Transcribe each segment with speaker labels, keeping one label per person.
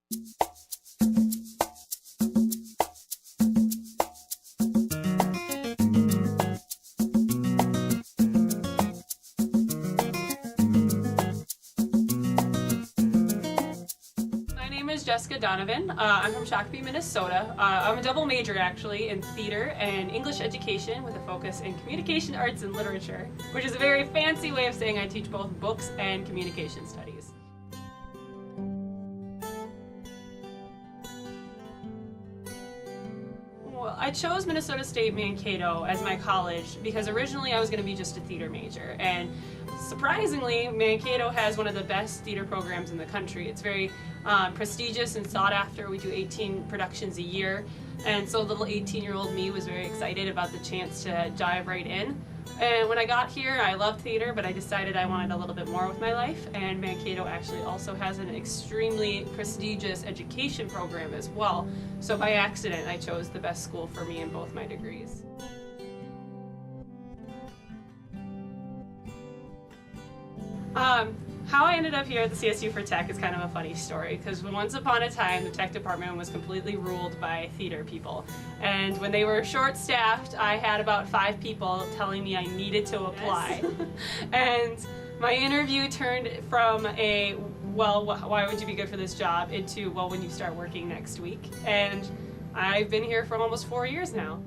Speaker 1: My name is Jess Donovan. I'm from Shakopee, Minnesota. I'm a double major actually in theater and English education with a focus in communication arts and literature, which is a very fancy way of saying I teach both books and communication studies. Well, I chose Minnesota State Mankato as my college because originally I was going to be just a theater major, and surprisingly Mankato has one of the best theater programs in the country. It's very prestigious and sought after. We do 18 productions a year, and so little 18-year-old me was very excited about the chance to dive right in. And when I got here, I loved theater, but I decided I wanted a little bit more with my life, and Mankato actually also has an extremely prestigious education program as well. So by accident, I chose the best school for me in both my degrees. How I ended up here at the CSU for Tech is kind of a funny story, because once upon a time the tech department was completely ruled by theater people, and when they were short-staffed I had about 5 people telling me I needed to apply. Yes. And my interview turned from a, well, why would you be good for this job, into, well, when you start working next week. And I've been here for almost 4 years now.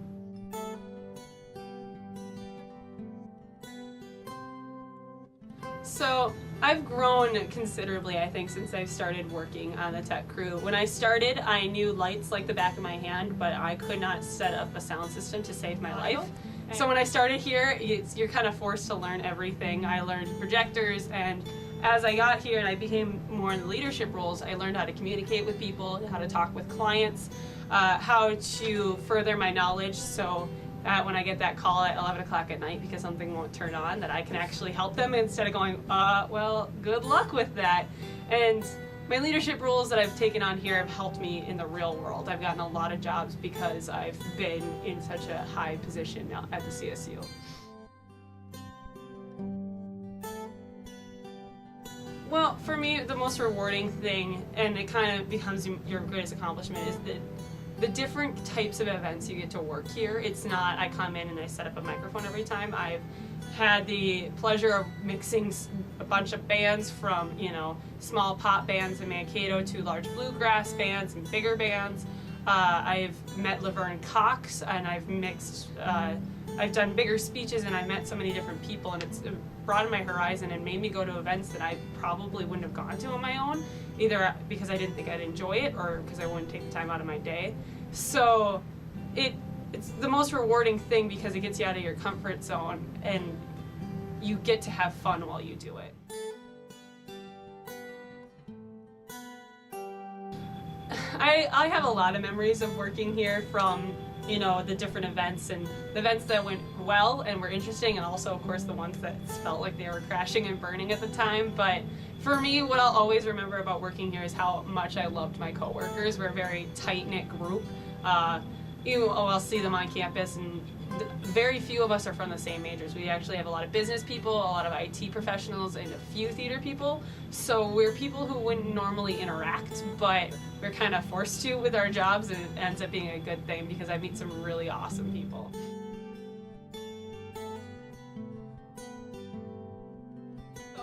Speaker 1: So I've grown considerably, I think, since I've started working on the tech crew. When I started, I knew lights like the back of my hand, but I could not set up a sound system to save my life. So when I started here, you're kind of forced to learn everything. I learned projectors, and as I got here and I became more in the leadership roles, I learned how to communicate with people, how to talk with clients, how to further my knowledge, so when I get that call at 11 o'clock at night because something won't turn on, that I can actually help them instead of going, well, good luck with that. And my leadership roles that I've taken on here have helped me in the real world. I've gotten a lot of jobs because I've been in such a high position now at the CSU. Well, for me, the most rewarding thing, and it kind of becomes your greatest accomplishment, is the different types of events you get to work here. It's not I come in and I set up a microphone every time. I've had the pleasure of mixing a bunch of bands from, small pop bands in Mankato to large bluegrass bands and bigger bands. I've met Laverne Cox, and I've done bigger speeches, and I've met so many different people, and it's broadened my horizon and made me go to events that I probably wouldn't have gone to on my own, either because I didn't think I'd enjoy it or because I wouldn't take the time out of my day. So it's the most rewarding thing because it gets you out of your comfort zone and you get to have fun while you do it. I have a lot of memories of working here, from the different events, and the events that went well and were interesting, and also of course the ones that felt like they were crashing and burning at the time. But for me, what I'll always remember about working here is how much I loved my coworkers. We're a very tight-knit group. I'll see them on campus, and very few of us are from the same majors. We actually have a lot of business people, a lot of IT professionals, and a few theater people. So we're people who wouldn't normally interact, but we're kind of forced to with our jobs, and it ends up being a good thing because I meet some really awesome people.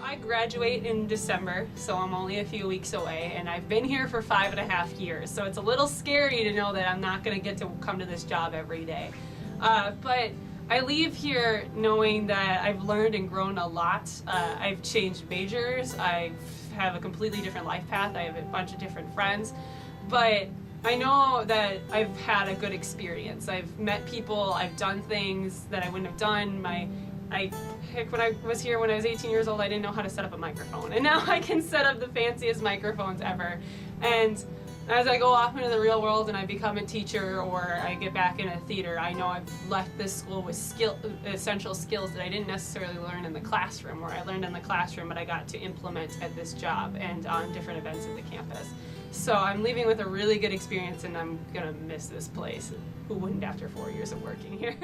Speaker 1: I graduate in December, so I'm only a few weeks away, and I've been here for 5.5 years, so it's a little scary to know that I'm not going to get to come to this job every day. But I leave here knowing that I've learned and grown a lot. I've changed majors, I have a completely different life path, I have a bunch of different friends, but I know that I've had a good experience. I've met people, I've done things that I wouldn't have done. When I was here when I was 18 years old, I didn't know how to set up a microphone, and now I can set up the fanciest microphones ever. And as I go off into the real world and I become a teacher or I get back into theater, I know I've left this school with essential skills that I didn't necessarily learn in the classroom, or I learned in the classroom but I got to implement at this job and on different events at the campus. So I'm leaving with a really good experience, and I'm gonna miss this place. Who wouldn't after 4 years of working here?